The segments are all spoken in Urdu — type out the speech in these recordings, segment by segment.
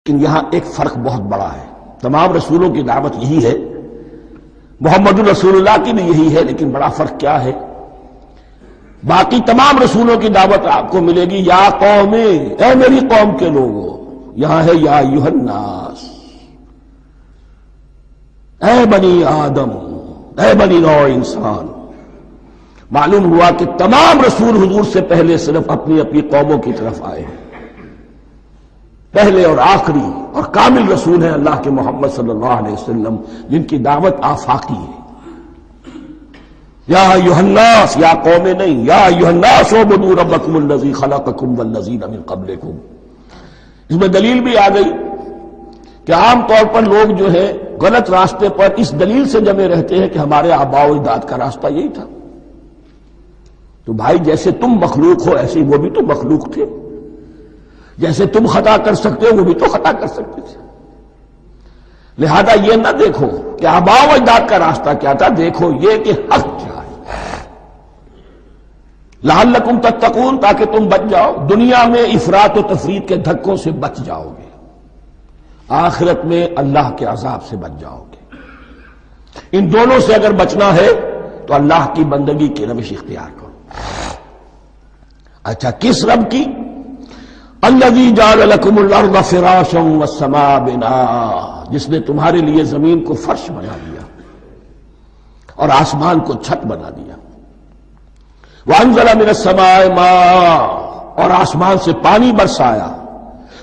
لیکن یہاں ایک فرق بہت بڑا ہے. تمام رسولوں کی دعوت یہی ہے، محمد الرسول اللہ کی بھی یہی ہے، لیکن بڑا فرق کیا ہے؟ باقی تمام رسولوں کی دعوت آپ کو ملے گی یا قوم، اے میری قوم کے لوگوں. یہاں ہے یا ایھا الناس، اے بنی آدم، اے بنی نوع انسان. معلوم ہوا کہ تمام رسول حضور سے پہلے صرف اپنی اپنی قوموں کی طرف آئے ہیں. پہلے اور آخری اور کامل رسول ہیں اللہ کے محمد صلی اللہ علیہ وسلم، جن کی دعوت آفاقی ہے. یا ایھا الناس، یا قوم نہیں، یا ایھا الناس اعبدوا ربکم الذی خلقکم والذین من قبلکم. اس میں دلیل بھی آ گئی کہ عام طور پر لوگ جو ہے غلط راستے پر اس دلیل سے جمے رہتے ہیں کہ ہمارے آباء و اجداد کا راستہ یہی تھا. تو بھائی جیسے تم مخلوق ہو ایسے وہ بھی تو مخلوق تھے، جیسے تم خطا کر سکتے ہو وہ بھی تو خطا کر سکتے تھے. لہذا یہ نہ دیکھو کہ آباء و اجداد کا راستہ کیا تھا، دیکھو یہ کہ حق کیا ہے. لعلکم تتقون، تاکہ تم بچ جاؤ. دنیا میں افراط و تفریط کے دھکوں سے بچ جاؤ گے، آخرت میں اللہ کے عذاب سے بچ جاؤ گے. ان دونوں سے اگر بچنا ہے تو اللہ کی بندگی کی روش اختیار کرو. اچھا، کس رب کی؟ الذی جعل لکم الارض فراشا والسماء بناء، جس نے تمہارے لیے زمین کو فرش بنا دیا اور آسمان کو چھت بنا دیا. وانزل من السماء ماء، اور آسمان سے پانی برسایا.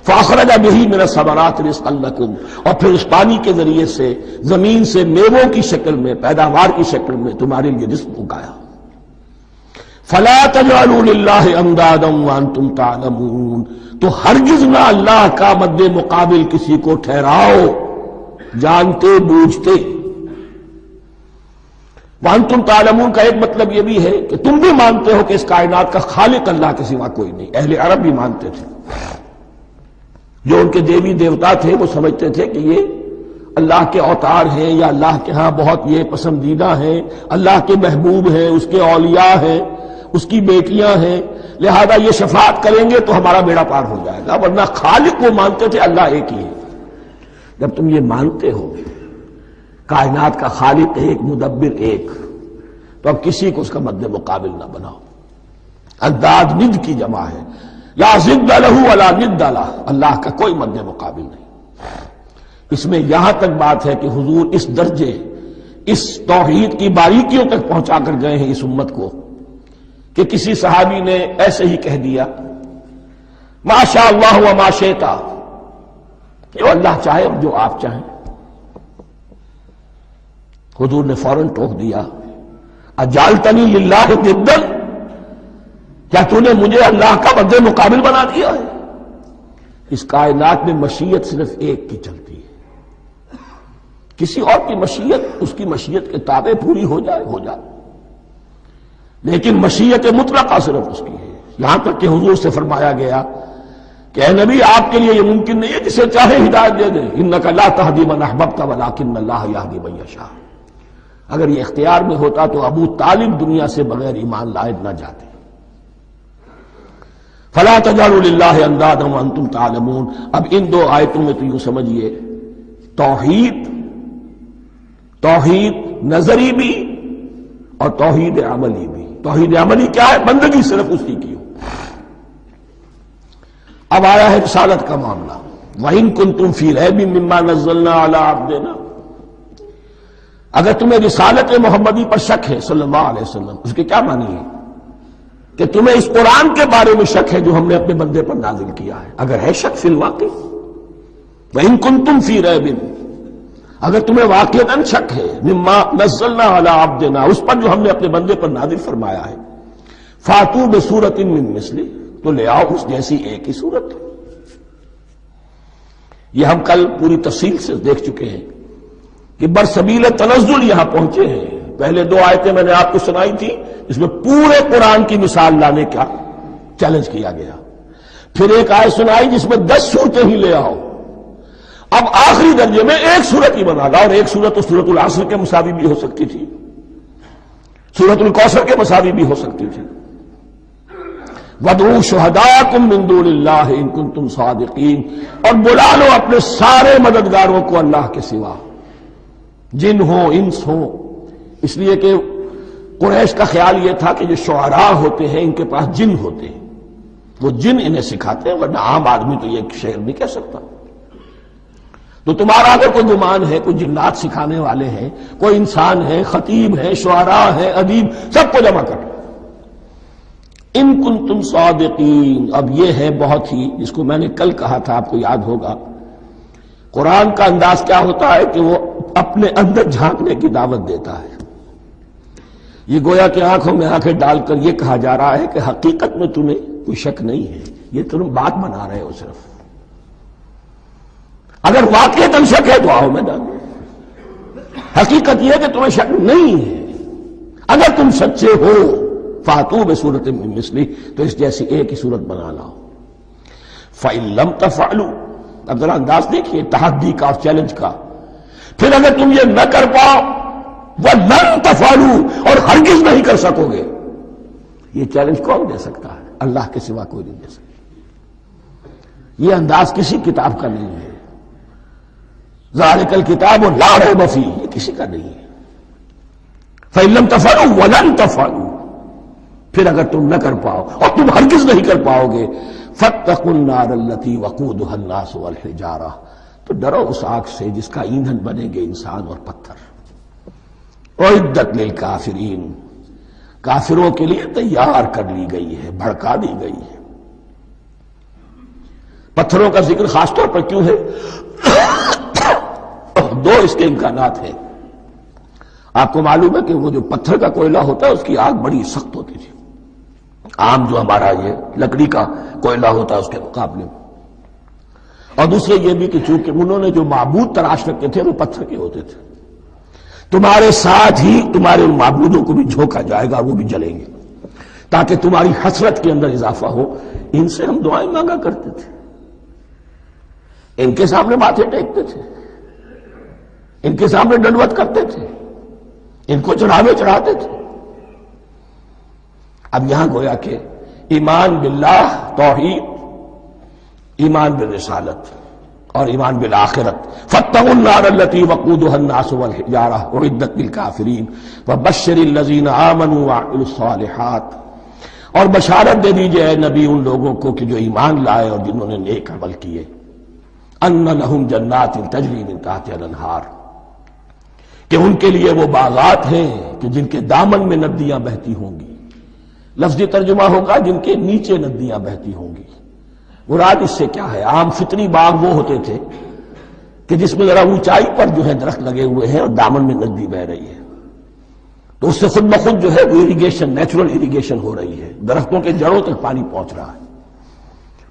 فاخرج به من الثمرات رزقا لکم، اور پھر اس پانی کے ذریعے سے زمین سے میووں کی شکل میں، پیداوار کی شکل میں تمہارے لیے رزق اگایا. فلا تجعلوا للہ اندادا وانتم تعلمون، تو ہرگز نہ اللہ کا مد مقابل کسی کو ٹھہراؤ جانتے بوجھتے. وانتم تعلمون کا ایک مطلب یہ بھی ہے کہ تم بھی مانتے ہو کہ اس کائنات کا خالق اللہ کے سوا کوئی نہیں. اہل عرب بھی مانتے تھے، جو ان کے دیوی دیوتا تھے وہ سمجھتے تھے کہ یہ اللہ کے اوتار ہیں یا اللہ کے ہاں بہت یہ پسندیدہ ہیں، اللہ کے محبوب ہیں، اس کے اولیاء ہیں، اس کی بیٹیاں ہیں، لہذا یہ شفاعت کریں گے تو ہمارا بیڑا پار ہو جائے گا. ورنہ خالق وہ مانتے تھے اللہ ایک ہی ہے. جب تم یہ مانتے ہو کائنات کا خالق ایک، مدبر ایک، تو اب کسی کو اس کا مد مقابل نہ بناؤ. انداد ند کی جمع ہے، لا ضد لہ ولا ند لہ، اللہ کا کوئی مد مقابل نہیں. اس میں یہاں تک بات ہے کہ حضور اس درجے، اس توحید کی باریکیوں تک پہنچا کر گئے ہیں اس امت کو کہ کسی صحابی نے ایسے ہی کہہ دیا ما شاء اللہ وما شئت، جو اللہ چاہے جو آپ چاہیں. حضور نے فوراً ٹوک دیا اجعلتنی للہ ندا، کیا تو نے مجھے اللہ کا مد مقابل بنا دیا ہے؟ اس کائنات میں مشیت صرف ایک کی چلتی ہے، کسی اور کی مشیت اس کی مشیت کے تابع پوری ہو جائے ہو جائے، لیکن مشیت مطلقہ صرف اس کی ہے. یہاں تک کہ حضور سے فرمایا گیا کہ اے نبی آپ کے لیے یہ ممکن نہیں ہے جسے چاہے ہدایت دے دے، انک لا تہدی من احببت ولکن اللہ یہدی من یشاء. اگر یہ اختیار میں ہوتا تو ابو طالب دنیا سے بغیر ایمان لائے نہ جاتے. فلا تجعلوا للہ اندادا وانتم تعلمون. اب ان دو آیتوں میں تو یوں سمجھیے توحید نظری بھی اور توحید عملی بھی. توحید عملی کیا ہے؟ بندگی صرف اسی کی ہو. اب آیا ہے رسالت کا معاملہ. وَإِن كُنتُمْ فِي رَيْبٍ مِّمَّا نَزَّلْنَا عَلَىٰ عَبْدِنَا، اگر تمہیں رسالت محمدی پر شک ہے صلی اللہ علیہ وسلم، اس کے کیا معنی ہے؟ کہ تمہیں اس قرآن کے بارے میں شک ہے جو ہم نے اپنے بندے پر نازل کیا ہے. اگر ہے شک فی الواقع، وَإِن كُنتُمْ فِي رَيْبٍ، اگر تمہیں واقعتاً شک ہے مما نزلنا علی عبدنا، اس پر جو ہم نے اپنے بندے پر نازل فرمایا ہے، فاتوا بسورۃ من مثلہ، تو لے آؤ اس جیسی ایک ہی صورت. یہ ہم کل پوری تفصیل سے دیکھ چکے ہیں کہ برسبیل تنزل یہاں پہنچے ہیں. پہلے دو آیتیں میں نے آپ کو سنائی تھی، اس میں پورے قرآن کی مثال لانے کا چیلنج کیا گیا. پھر ایک آیت سنائی جس میں 10 صورتیں ہی لے آؤ. اب آخری درجے میں ایک صورت ہی بنا لا، اور ایک صورت تو سورۃ العصر کے مساوی بھی ہو سکتی تھی، سورۃ الکوثر کے مساوی بھی ہو سکتی تھی. وَادْعُوا شُهَدَاءَكُم مِّن دُونِ اللَّهِ إِن كُنتُمْ صَادِقِينَ، اور بلا لو اپنے سارے مددگاروں کو اللہ کے سوا، جن ہو انس ہو. اس لیے کہ قریش کا خیال یہ تھا کہ جو شعراء ہوتے ہیں ان کے پاس جن ہوتے ہیں، وہ جن انہیں سکھاتے ہیں، ورنہ عام آدمی تو یہ شعر نہیں کہہ سکتا. تو تمہارا اگر کوئی گمان ہے کوئی جنات سکھانے والے ہیں، کوئی انسان ہے، خطیب ہے، شعراء ہے، ادیب، سب کو جمع کر. ان کنتم صادقین، اب یہ ہے بہت ہی، جس کو میں نے کل کہا تھا آپ کو یاد ہوگا، قرآن کا انداز کیا ہوتا ہے کہ وہ اپنے اندر جھانکنے کی دعوت دیتا ہے. یہ گویا کہ آنکھوں میں آنکھیں ڈال کر یہ کہا جا رہا ہے کہ حقیقت میں تمہیں کوئی شک نہیں ہے، یہ تم بات بنا رہے ہو صرف. اگر واقعتاً شک ہے تو آؤ میدان میں. حقیقت یہ ہے کہ تمہیں شک نہیں ہے. اگر تم سچے ہو فاتوا بسورۃ من مثلہ، تو اس جیسی ایک ہی صورت بنا لاؤ. فإن لم تفعلوا، اب ذرا انداز دیکھیے تحدی کا اور چیلنج کا. پھر اگر تم یہ نہ کر پاؤ وَلَن تَفْعَلُوا، اور ہرگز نہیں کر سکو گے. یہ چیلنج کون دے سکتا ہے؟ اللہ کے سوا کوئی نہیں دے سکتا. یہ انداز کسی کتاب کا نہیں ہے. ذَلِكَ الْكِتَابُ لَا رَيْبَ فِيهِ، یہ کسی کا نہیں ہے. فَإِن لَمْ تَفْعَلُوا وَلَن تَفْعَلُوا، پھر اگر تم نہ کر پاؤ اور تم ہرگز نہیں کر پاؤ گے، فَاتَّقُوا النَّارَ الَّتِي وَقُودُهَا النَّاسُ وَالْحِجَارَةُ، تو ڈرو اس آگ سے جس کا ایندھن بنیں گے انسان اور پتھر. اعدت للکافرین، کافروں کے لیے تیار کر لی گئی ہے، بھڑکا دی گئی ہے. پتھروں کا ذکر خاص طور پر کیوں ہے؟ دو اس کے امکانات ہیں. آپ کو معلوم ہے کہ وہ جو پتھر کا کوئلہ ہوتا ہے اس کی آگ بڑی سخت ہوتی تھی، عام جو ہمارا یہ لکڑی کا کوئلہ ہوتا ہے اس کے مقابلے میں. اور دوسرے یہ بھی کہ چونکہ انہوں نے جو معبود تراش رکھے تھے وہ پتھر کے ہوتے تھے، تمہارے ساتھ ہی تمہارے ان معبودوں کو بھی جھونکا جائے گا، وہ بھی جلیں گے، تاکہ تمہاری حسرت کے اندر اضافہ ہو. ان سے ہم دعائیں مانگا کرتے تھے، ان کے سامنے ماتھے ٹیکتے تھے، ان کے سامنے ڈنڈوت کرتے تھے، ان کو چڑھاوے چڑھاتے تھے. اب یہاں گویا کہ ایمان باللہ، توحید، ایمان بالرسالت اور ایمان بالآخرت. فاتقوا النار التي وقودها الناس والحجارة اعدت للكافرين وبشر الذين آمنوا وعملوا الصالحات، اور بشارت دے دیجئے اے نبی ان لوگوں کو کہ جو ایمان لائے اور جنہوں نے نیک عمل کیے. ان لهم جنات تجری من تحتها الانہار، کہ ان کے لیے وہ باغات ہیں کہ جن کے دامن میں ندیاں بہتی ہوں گی. لفظی ترجمہ ہوگا جن کے نیچے ندیاں بہتی ہوں گی. مراد اس سے کیا ہے؟ عام فطری باغ وہ ہوتے تھے کہ جس میں ذرا اونچائی پر جو ہے درخت لگے ہوئے ہیں اور دامن میں ندی بہ رہی ہے، تو اس سے خود بخود جو ہے وہ اریگیشن، نیچرل اریگیشن ہو رہی ہے، درختوں کے جڑوں تک پانی پہنچ رہا ہے.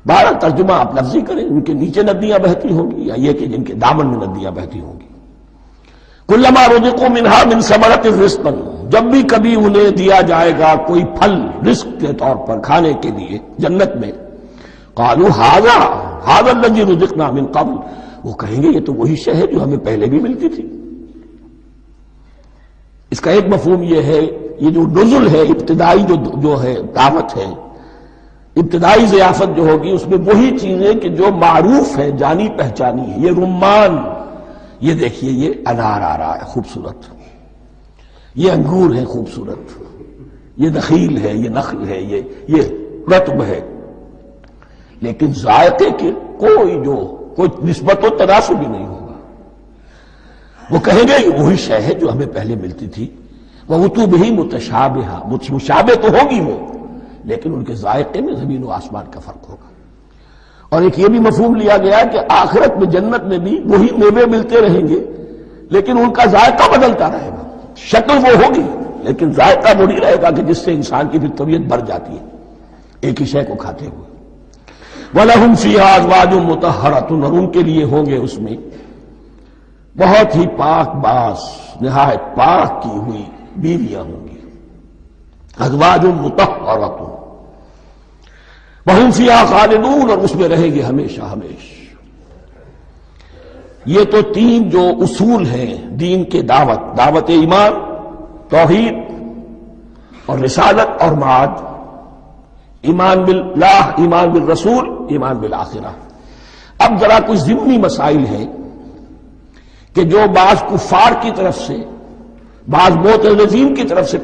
بہرحال ترجمہ آپ لفظی کریں، ان کے نیچے ندیاں بہتی ہوں گی یا یہ کہ جن کے دامن میں ندیاں بہتی ہوں گی. کلما رزقوا منها من ثمرۃ رزقا، جب بھی کبھی انہیں دیا جائے گا کوئی پھل رزق کے طور پر کھانے کے لیے جنت میں، قالوا هذا الذي رزقنا من قبل، وہ کہیں گے یہ تو وہی شے ہے جو ہمیں پہلے بھی ملتی تھی. اس کا ایک مفہوم یہ ہے، یہ جو نزل ہے، ابتدائی جو ہے دعوت ہے، ابتدائی ضیافت جو ہوگی اس میں وہی چیزیں کہ جو معروف ہے، جانی پہچانی ہے. یہ رمان، یہ دیکھیے یہ انار آ رہا ہے خوبصورت، یہ انگور ہے خوبصورت، یہ نخیل ہے، یہ نخل ہے، یہ رطب ہے، لیکن ذائقے کے کوئی نسبت و تناسب بھی نہیں ہوگا. وہ کہیں گے یہ وہی شے ہے جو ہمیں پہلے ملتی تھی. وَأُتُوا بِهِ مُتَشَابِهًا، مشابہ تو ہوگی وہ، لیکن ان کے ذائقے میں زمین و آسمان کا فرق ہوگا. اور ایک یہ بھی مفہوم لیا گیا کہ آخرت میں جنت میں بھی وہی میوے ملتے رہیں گے، لیکن ان کا ذائقہ بدلتا رہے گا. شکل وہ ہوگی لیکن ذائقہ وہی رہے گا کہ جس سے انسان کی پھر طبیعت بھر جاتی ہے ایک ہی شے کو کھاتے ہوئے. وَلَهُمْ فِيهَا أَزْوَاجٌ مُطَهَّرَةٌ، اور ان کے لیے ہوں گے اس میں بہت ہی پاک باز، نہایت پاک کی ہوئی بیویاں ہوں گی. أَزْوَاجٌ مُطَهَّرَةٌ وَهُمْ فِيهَا خَالِدُونَ، اور اس میں رہیں گے ہمیشہ ہمیشہ. یہ تو تین جو اصول ہیں دین کے دعوت ایمان، توحید اور رسالت اور معاد، ایمان باللہ، ایمان بالرسول، ایمان بالآخرہ۔ اب ذرا کچھ ضمنی مسائل ہیں کہ جو بعض کفار کی طرف سے، بعض معتزلین کی طرف سے